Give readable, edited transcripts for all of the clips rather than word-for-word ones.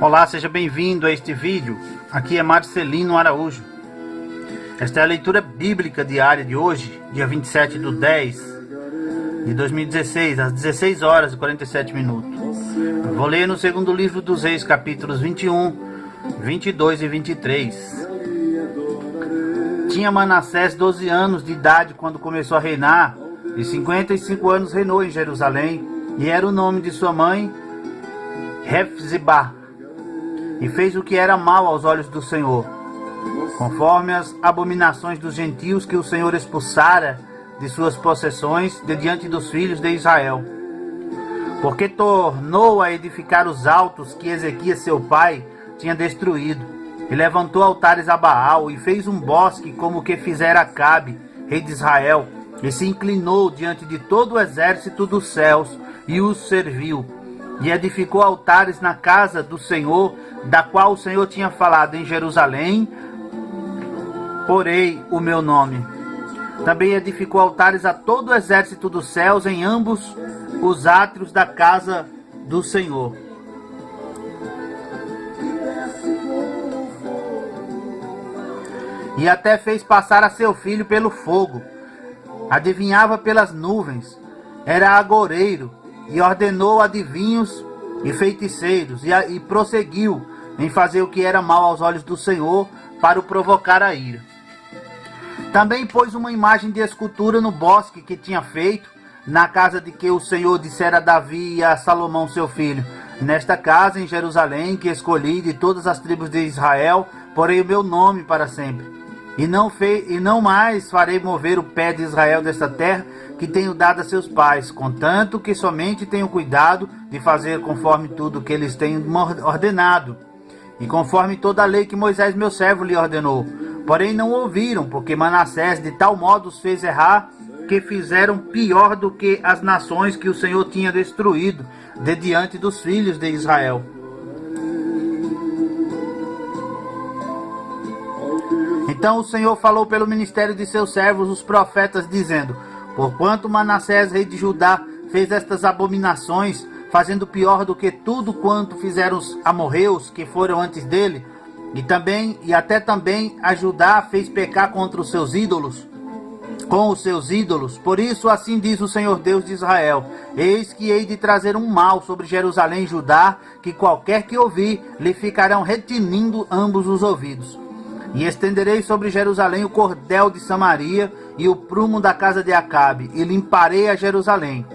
Olá, seja bem-vindo a este vídeo. Aqui é Marcelino Araújo. Esta é a leitura bíblica diária de hoje, dia 27/10/2016, às 16 horas e 47 minutos. Eu vou ler no segundo livro dos Reis, capítulos 21, 22 e 23. Tinha Manassés 12 anos de idade quando começou a reinar, e 55 anos reinou em Jerusalém, e era o nome de sua mãe Hefzibá. E fez o que era mal aos olhos do Senhor, conforme as abominações dos gentios que o Senhor expulsara de suas possessões de diante dos filhos de Israel. Porque tornou a edificar os altos que Ezequias seu pai tinha destruído, e levantou altares a Baal, e fez um bosque como o que fizera Acabe, rei de Israel, e se inclinou diante de todo o exército dos céus, e os serviu. E edificou altares na casa do Senhor, da qual o Senhor tinha falado: em Jerusalém porei o meu nome. Também edificou altares a todo o exército dos céus em ambos os átrios da casa do Senhor. E até fez passar a seu filho pelo fogo, adivinhava pelas nuvens, era agoureiro, e ordenou adivinhos e feiticeiros, e prosseguiu em fazer o que era mal aos olhos do Senhor, para o provocar a ira. Também pôs uma imagem de escultura no bosque que tinha feito, na casa de que o Senhor dissera a Davi e a Salomão seu filho: nesta casa em Jerusalém, que escolhi de todas as tribos de Israel, porei o meu nome para sempre. E não mais farei mover o pé de Israel desta terra que tenho dado a seus pais, contanto que somente tenho cuidado de fazer conforme tudo que eles têm ordenado, e conforme toda a lei que Moisés meu servo lhe ordenou. Porém não ouviram, porque Manassés de tal modo os fez errar, que fizeram pior do que as nações que o Senhor tinha destruído de diante dos filhos de Israel. Então o Senhor falou pelo ministério de seus servos, os profetas, dizendo: porquanto Manassés, rei de Judá, fez estas abominações, fazendo pior do que tudo quanto fizeram os amorreus que foram antes dele, e até também a Judá fez pecar contra os seus ídolos, com os seus ídolos. Por isso assim diz o Senhor Deus de Israel: eis que hei de trazer um mal sobre Jerusalém e Judá, que qualquer que ouvir, lhe ficarão retinindo ambos os ouvidos. E estenderei sobre Jerusalém o cordel de Samaria e o prumo da casa de Acabe, e limparei a Jerusalém,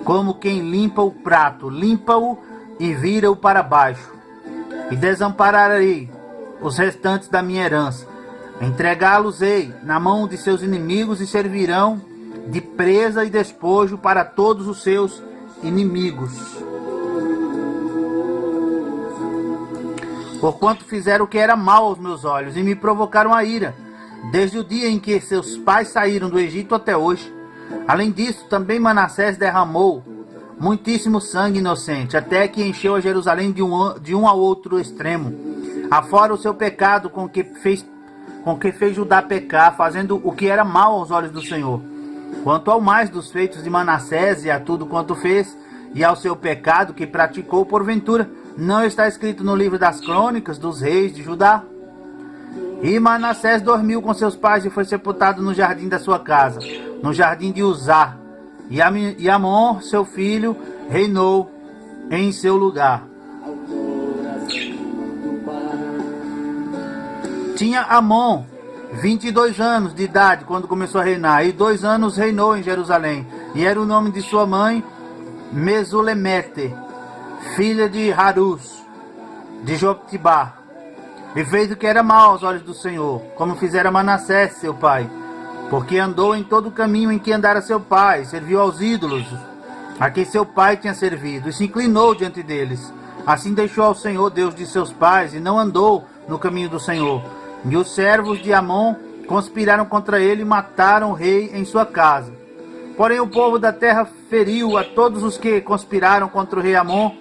como quem limpa o prato, limpa-o e vira-o para baixo. E desampararei os restantes da minha herança, entregá-los-ei na mão de seus inimigos, e servirão de presa e despojo para todos os seus inimigos. Porquanto fizeram o que era mal aos meus olhos, e me provocaram a ira, desde o dia em que seus pais saíram do Egito até hoje. Além disso, também Manassés derramou muitíssimo sangue inocente, até que encheu a Jerusalém de um ao outro extremo. Afora o seu pecado com que fez Judá pecar, fazendo o que era mal aos olhos do Senhor. Quanto ao mais dos feitos de Manassés, e a tudo quanto fez, e ao seu pecado que praticou, porventura, não está escrito no livro das crônicas dos reis de Judá? E Manassés dormiu com seus pais e foi sepultado no jardim da sua casa, no jardim de Uzá. E Amon, seu filho, reinou em seu lugar. Tinha Amon 22 anos de idade quando começou a reinar, e 2 anos reinou em Jerusalém. E era o nome de sua mãe Mesulemete, filha de Harus, de Jotibá. E fez o que era mal aos olhos do Senhor, como fizera Manassés seu pai, porque andou em todo o caminho em que andara seu pai, serviu aos ídolos a quem seu pai tinha servido, e se inclinou diante deles. Assim deixou ao Senhor, Deus de seus pais, e não andou no caminho do Senhor. E os servos de Amon conspiraram contra ele e mataram o rei em sua casa. Porém o povo da terra feriu a todos os que conspiraram contra o rei Amon,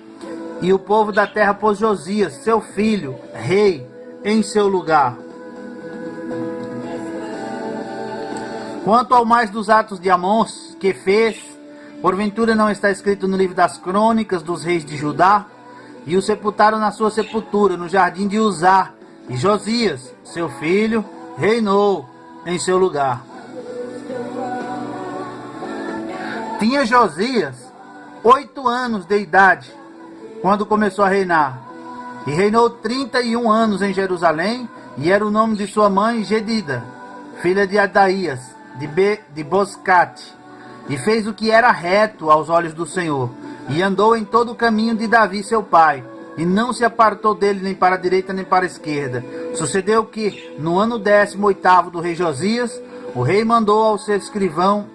e o povo da terra pôs Josias, seu filho, rei, em seu lugar. Quanto ao mais dos atos de Amon que fez, porventura não está escrito no livro das crônicas dos reis de Judá? e o sepultaram na sua sepultura, no jardim de Uzá. E Josias, seu filho, reinou em seu lugar. Tinha Josias 8 anos de idade quando começou a reinar. E reinou 31 anos em Jerusalém, e era o nome de sua mãe Jedida, filha de Adaías, de Boscate. E fez o que era reto aos olhos do Senhor, e andou em todo o caminho de Davi seu pai, e não se apartou dele nem para a direita nem para a esquerda. Sucedeu que, no ano 18º do rei Josias, o rei mandou ao escrivão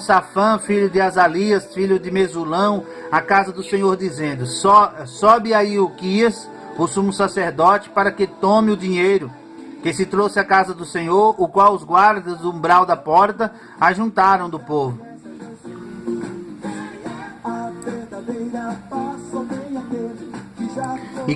Safã, filho de Azalias, filho de Mesulão, à casa do Senhor, dizendo: sobe aí Ilquias, o sumo sacerdote, para que tome o dinheiro que se trouxe à casa do Senhor, o qual os guardas do umbral da porta ajuntaram do povo. E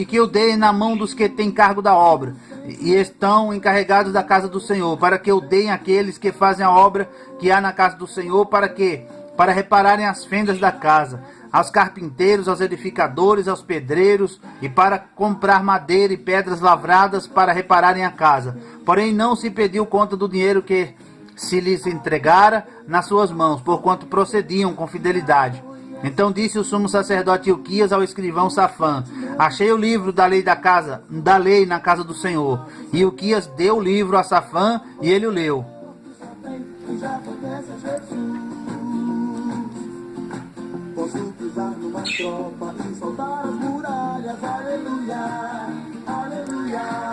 que o dê na mão dos que têm cargo da obra, e estão encarregados da casa do Senhor, para que o deem àqueles que fazem a obra que há na casa do Senhor, para repararem as fendas da casa, aos carpinteiros, aos edificadores, aos pedreiros, e para comprar madeira e pedras lavradas para repararem a casa. Porém não se pediu conta do dinheiro que se lhes entregara nas suas mãos, porquanto procediam com fidelidade. Então disse o sumo sacerdote Ilquias ao escrivão Safã: achei o livro da lei na casa do Senhor. E Ilquias deu o livro a Safã, e ele o leu.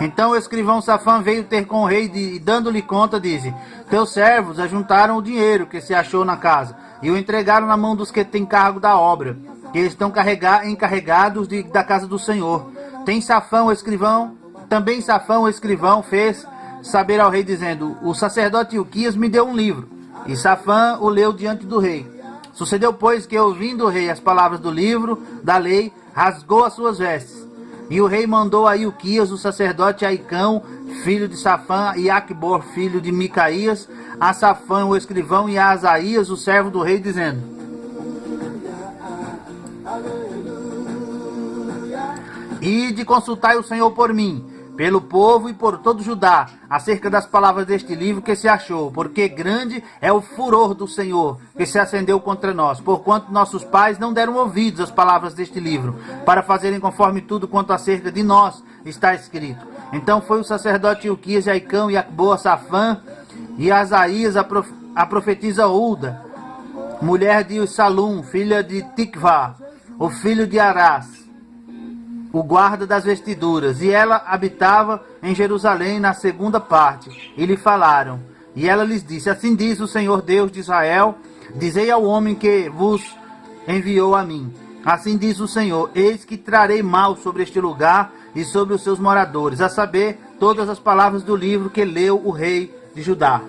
Então o escrivão Safã veio ter com o rei e, dando-lhe conta, disse: teus servos ajuntaram o dinheiro que se achou na casa e o entregaram na mão dos que têm cargo da obra, que estão encarregados da casa do Senhor. Também Safã o escrivão fez saber ao rei, dizendo: o sacerdote Ilquias me deu um livro. E Safã o leu diante do rei. Sucedeu, pois, que, ouvindo o rei as palavras do livro da lei, rasgou as suas vestes. E o rei mandou a Ilquias, o sacerdote, Aicão, filho de Safã, e Acbor, filho de Micaías, a Safã, o escrivão, e a Asaías, o servo do rei, dizendo: ide consultai o Senhor por mim, pelo povo e por todo Judá, acerca das palavras deste livro que se achou, porque grande é o furor do Senhor que se acendeu contra nós, porquanto nossos pais não deram ouvidos às palavras deste livro, para fazerem conforme tudo quanto acerca de nós está escrito. Então foi o sacerdote Ilquias, Aicão e Acboa, Safã, e Asaías, a profetisa Ulda, mulher de Salum, filha de Tikvá, o filho de Arás, o guarda das vestiduras, e ela habitava em Jerusalém na segunda parte, e lhe falaram. E ela lhes disse: assim diz o Senhor Deus de Israel, dizei ao homem que vos enviou a mim. Assim diz o Senhor: eis que trarei mal sobre este lugar e sobre os seus moradores, a saber, todas as palavras do livro que leu o rei de Judá.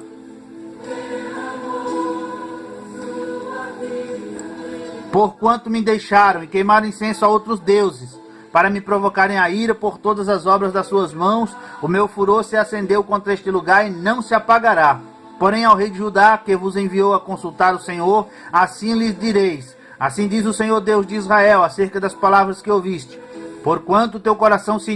Porquanto me deixaram e queimaram incenso a outros deuses, para me provocarem a ira por todas as obras das suas mãos, o meu furor se acendeu contra este lugar e não se apagará. Porém ao rei de Judá, que vos enviou a consultar o Senhor, assim lhes direis: assim diz o Senhor Deus de Israel, acerca das palavras que ouviste. Porquanto teu coração se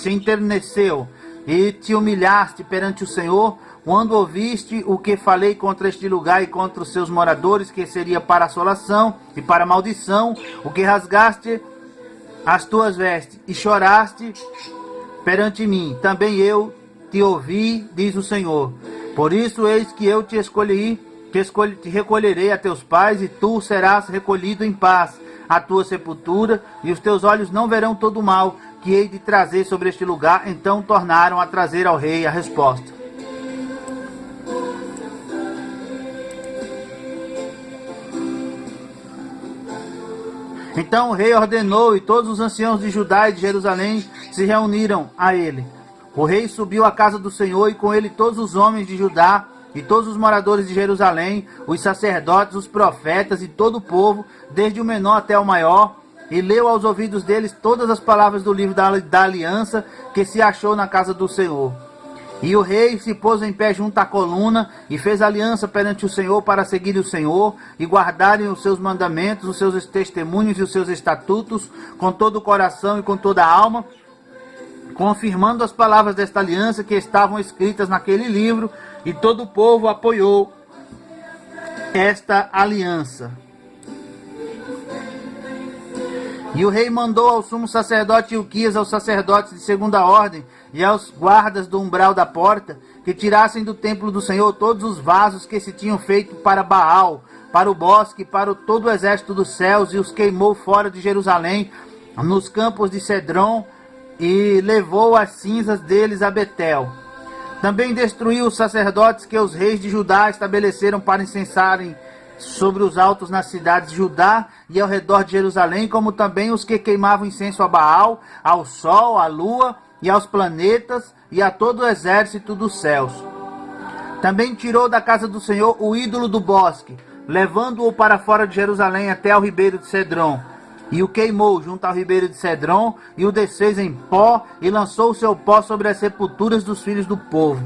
enterneceu e te humilhaste perante o Senhor, quando ouviste o que falei contra este lugar e contra os seus moradores, que seria para assolação e para maldição, o que rasgaste as tuas vestes e choraste perante mim, também eu te ouvi, diz o Senhor. Por isso eis que eu te recolherei a teus pais, e tu serás recolhido em paz à tua sepultura, e os teus olhos não verão todo o mal que hei de trazer sobre este lugar. Então tornaram a trazer ao rei a resposta. Então o rei ordenou, e todos os anciãos de Judá e de Jerusalém se reuniram a ele. O rei subiu à casa do Senhor, e com ele todos os homens de Judá e todos os moradores de Jerusalém, os sacerdotes, os profetas e todo o povo, desde o menor até o maior, e leu aos ouvidos deles todas as palavras do livro da aliança que se achou na casa do Senhor. E o rei se pôs em pé junto à coluna e fez aliança perante o Senhor para seguir o Senhor e guardarem os seus mandamentos, os seus testemunhos e os seus estatutos com todo o coração e com toda a alma, confirmando as palavras desta aliança que estavam escritas naquele livro, e todo o povo apoiou esta aliança. E o rei mandou ao sumo sacerdote Ilquias, aos sacerdotes de segunda ordem e aos guardas do umbral da porta, que tirassem do templo do Senhor todos os vasos que se tinham feito para Baal, para o bosque, para todo o exército dos céus, e os queimou fora de Jerusalém, nos campos de Cedron, e levou as cinzas deles a Betel. Também destruiu os sacerdotes que os reis de Judá estabeleceram para incensarem sobre os altos nas cidades de Judá e ao redor de Jerusalém, como também os que queimavam incenso a Baal, ao sol, à lua e aos planetas e a todo o exército dos céus. Também tirou da casa do Senhor o ídolo do bosque, levando-o para fora de Jerusalém até ao ribeiro de Cedron, e o queimou junto ao ribeiro de Cedron, e o desfez em pó, e lançou o seu pó sobre as sepulturas dos filhos do povo.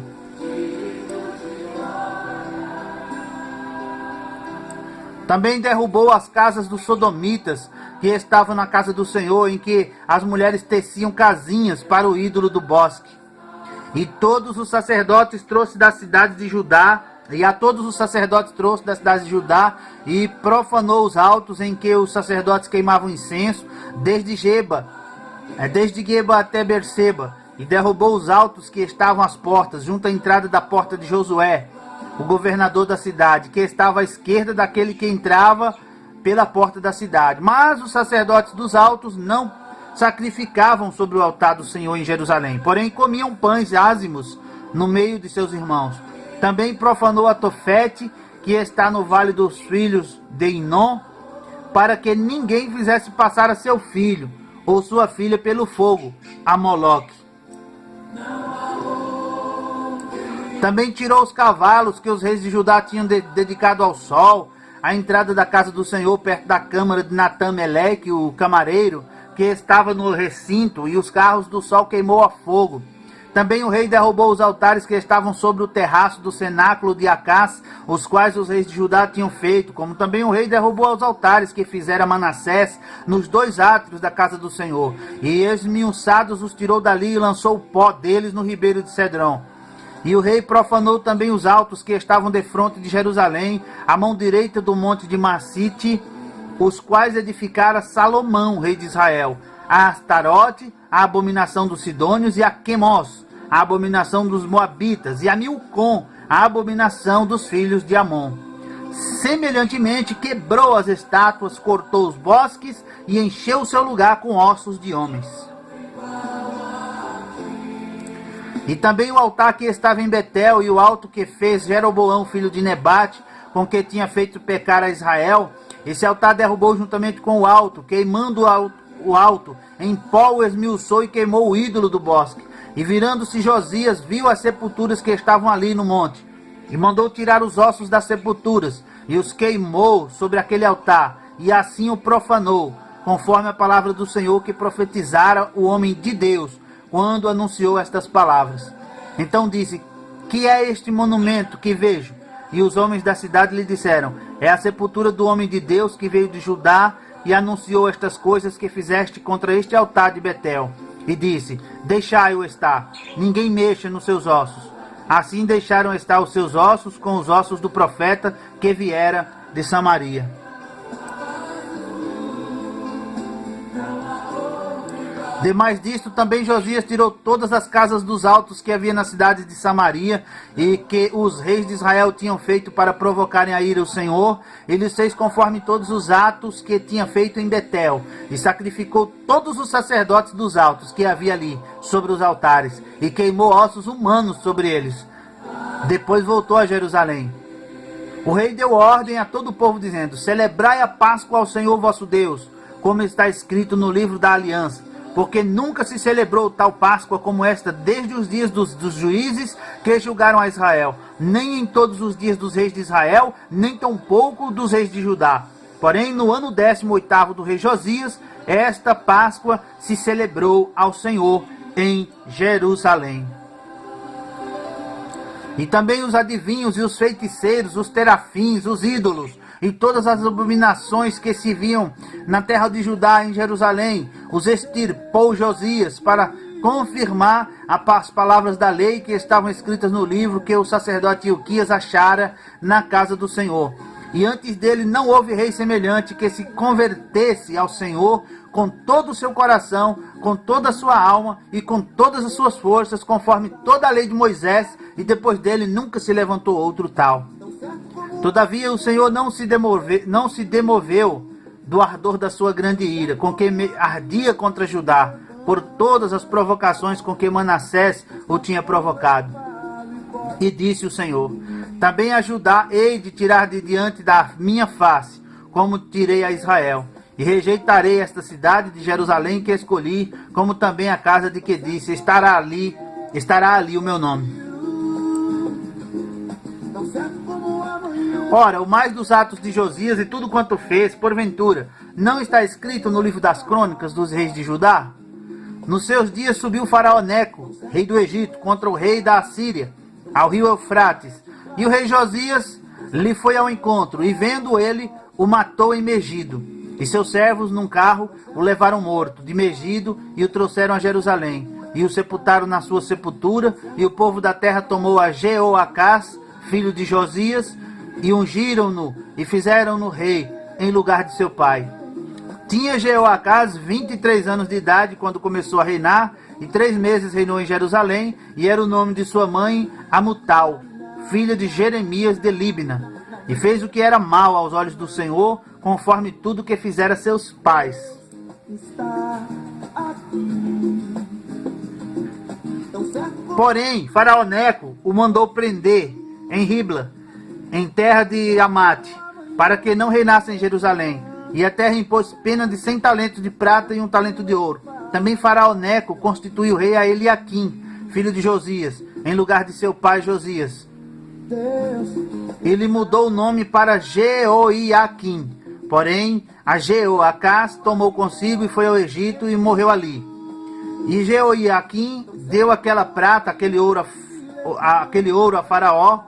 Também derrubou as casas dos sodomitas, que estavam na casa do Senhor, em que as mulheres teciam casinhas para o ídolo do bosque. E todos os sacerdotes trouxe das cidades de Judá, e profanou os altos em que os sacerdotes queimavam incenso, desde Geba até Berseba, e derrubou os altos que estavam às portas, junto à entrada da porta de Josué, o governador da cidade, que estava à esquerda daquele que entrava pela porta da cidade. Mas os sacerdotes dos altos não sacrificavam sobre o altar do Senhor em Jerusalém, porém comiam pães ázimos no meio de seus irmãos. Também profanou a Tofete, que está no vale dos filhos de Inom, para que ninguém fizesse passar a seu filho ou sua filha pelo fogo a Moloque. Também tirou os cavalos que os reis de Judá tinham dedicado ao sol, à entrada da casa do Senhor, perto da câmara de Natã-Meleque, o camareiro, que estava no recinto, e os carros do sol queimou a fogo. Também o rei derrubou os altares que estavam sobre o terraço do cenáculo de Acás, os quais os reis de Judá tinham feito, como também o rei derrubou os altares que fizera Manassés nos dois átrios da casa do Senhor. E esmiuçados os tirou dali e lançou o pó deles no ribeiro de Cedron. E o rei profanou também os altos que estavam defronte de Jerusalém, à mão direita do monte de Massite, os quais edificara Salomão, rei de Israel, a Astarote, a abominação dos Sidônios, e a Quemos, a abominação dos Moabitas, e a Milcom, a abominação dos filhos de Amon. Semelhantemente, quebrou as estátuas, cortou os bosques e encheu o seu lugar com ossos de homens. E também o altar que estava em Betel, e o alto que fez Jeroboão, filho de Nebate, com que tinha feito pecar a Israel, esse altar derrubou juntamente com o alto, queimando o alto, em pó o esmiuçou e queimou o ídolo do bosque. E virando-se Josias, viu as sepulturas que estavam ali no monte, e mandou tirar os ossos das sepulturas, e os queimou sobre aquele altar, e assim o profanou, conforme a palavra do Senhor que profetizara o homem de Deus, quando anunciou estas palavras. Então disse: que é este monumento que vejo? E os homens da cidade lhe disseram: é a sepultura do homem de Deus que veio de Judá e anunciou estas coisas que fizeste contra este altar de Betel. E disse: deixai-o estar, ninguém mexa nos seus ossos. Assim deixaram estar os seus ossos com os ossos do profeta que viera de Samaria. Demais disto, também Josias tirou todas as casas dos altos que havia na cidade de Samaria, e que os reis de Israel tinham feito para provocarem a ira o Senhor. Ele fez conforme todos os atos que tinha feito em Betel, e sacrificou todos os sacerdotes dos altos que havia ali sobre os altares, e queimou ossos humanos sobre eles. Depois voltou a Jerusalém. O rei deu ordem a todo o povo, dizendo: celebrai a Páscoa ao Senhor vosso Deus, como está escrito no livro da aliança. Porque nunca se celebrou tal Páscoa como esta desde os dias dos juízes que julgaram a Israel, nem em todos os dias dos reis de Israel, nem tampouco dos reis de Judá. Porém, no ano 18º do rei Josias, esta Páscoa se celebrou ao Senhor em Jerusalém. E também os adivinhos e os feiticeiros, os terafins, os ídolos, e todas as abominações que se viam na terra de Judá, em Jerusalém, os extirpou Josias para confirmar as palavras da lei que estavam escritas no livro que o sacerdote Ilquias achara na casa do Senhor. E antes dele não houve rei semelhante que se convertesse ao Senhor com todo o seu coração, com toda a sua alma e com todas as suas forças, conforme toda a lei de Moisés, e depois dele nunca se levantou outro tal. Todavia o Senhor não se demoveu do ardor da sua grande ira, com que ardia contra Judá, por todas as provocações com que Manassés o tinha provocado. E disse o Senhor: também a Judá hei de tirar de diante da minha face, como tirei a Israel. E rejeitarei esta cidade de Jerusalém que escolhi, como também a casa de que disse: estará ali o meu nome. Ora, o mais dos atos de Josias e tudo quanto fez, porventura, não está escrito no livro das crônicas dos reis de Judá? Nos seus dias subiu Faraó Neco, rei do Egito, contra o rei da Assíria, ao rio Eufrates. E o rei Josias lhe foi ao encontro, e vendo ele, o matou em Megido. E seus servos, num carro, o levaram morto, de Megido, e o trouxeram a Jerusalém. E o sepultaram na sua sepultura, e o povo da terra tomou a Jeoacás, filho de Josias, e ungiram-no, e fizeram-no rei, em lugar de seu pai. Tinha Jeoacás 23 anos de idade quando começou a reinar, e 3 meses reinou em Jerusalém, e era o nome de sua mãe Amutal, filha de Jeremias de Líbna. E fez o que era mal aos olhos do Senhor, conforme tudo que fizera seus pais. Porém, Faraó Neco o mandou prender em Ribla, em terra de Amate, para que não reinasse em Jerusalém. E a terra impôs pena de 100 talentos de prata e 1 talento de ouro. Também Faraó Neco constituiu rei a Eliaquim, filho de Josias, em lugar de seu pai Josias. Ele mudou o nome para Jeoiaquim. Porém, a Jeoacás tomou consigo e foi ao Egito e morreu ali. E Jeoiaquim deu aquela prata, aquele ouro a Faraó,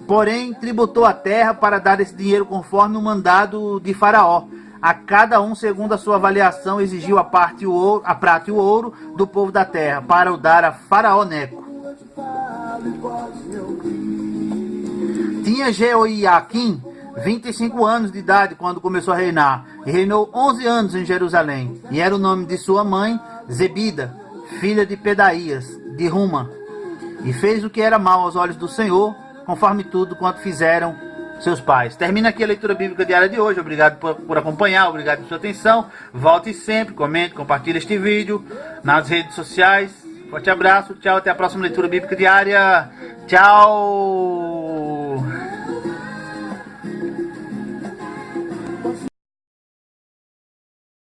porém tributou a terra para dar esse dinheiro conforme o mandado de Faraó. A cada um, segundo a sua avaliação, exigiu a prata e o ouro do povo da terra, para o dar a Faraó Neco. Tinha Jeoiaquim 25 anos de idade quando começou a reinar, e reinou 11 anos em Jerusalém. E era o nome de sua mãe Zebida, filha de Pedaías, de Ruma. E fez o que era mal aos olhos do Senhor, conforme tudo quanto fizeram seus pais. Termina aqui a leitura bíblica diária de hoje. Obrigado por acompanhar, obrigado por sua atenção. Volte sempre, comente, compartilhe este vídeo nas redes sociais. Forte abraço, tchau, até a próxima leitura bíblica diária. Tchau!